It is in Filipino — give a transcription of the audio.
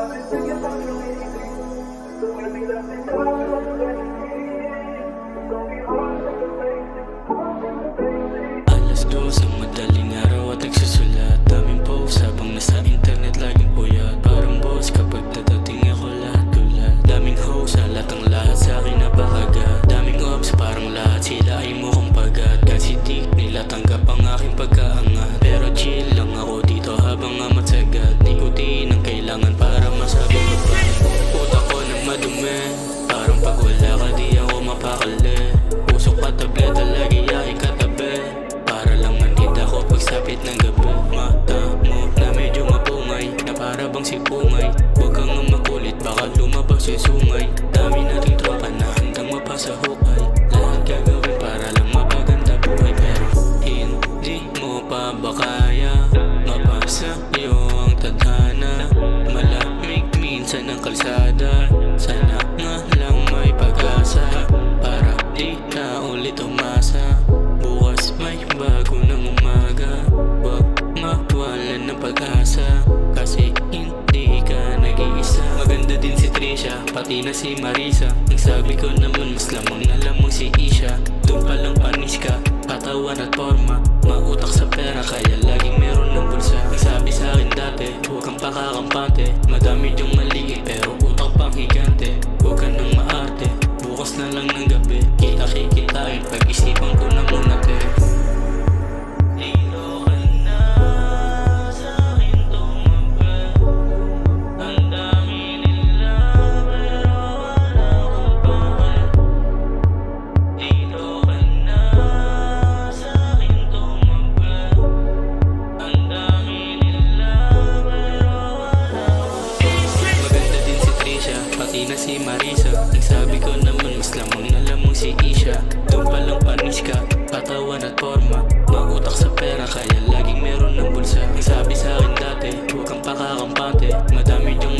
Alas 2 ang madaling araw at nagsusulat. Daming post habang nasa internet laging puyat. Parang boss kapag dadating ako lahat gulat. Daming host sa lahat sa akin napakagat. Daming ops parang lahat sila ay mukhang pagat. Kasi di nila tanggap ang aking pagkaangat. Pero chill lang ako dito habang amat sagad. Nikotin ang kailangan para masabing ba. Utak ko na madumi, parang pag wala ka di ako mapakali. Pusok pa tableta lagi aking katabi, para lang manhid ako pagsapit ng gabi. Mata mo na medyo mapungay, na para bang sipungay. Huwag kang makulit, baka lumabas yung sungay. Dami nating tropa na handang mapasa hukay. Lahat gagawin para lang mapaganda buhay. Pero hindi mo pa ba kaya mapasa yung tadhana? Malamig minsan ang kalsada, sana nga lang may pag-asa. Para di na ulit umasa, bukas may bago ng umaga. Huwag mawalan ng pag-asa, kasi hindi ka nag-iisa. Maganda din si Trisha, pati na si Marisa. Ang sabi ko naman mas lamang na lamang si Isha. Doon palang panis ka, katawan at forma. Mautak sa pera kaya laging meron ng bulsa. Ang sabi sa akin dati, huwag kang pakakampante. Madami yung maliit pero utak pang higante. Huwag ka nang maarte, bukas na lang ng gabi. Kita-kikitain, pag-isipan ko na muna te. Dito ka na sa akin tumabi. Ang dami nila pero wala akong pake. Dito ka na sa akin tumabi. Ang dami nila pero wala akong pake. Maganda din si Trisha, pati na si Marisa. Ang sabi ko naman mas lamang na lamang si Isha. Doon palang panis ka, katawan at forma. Mautak sa pera kaya laging meron ng bulsa. Ang sabi sa akin dati, huwag kang pakakampante. Madami yung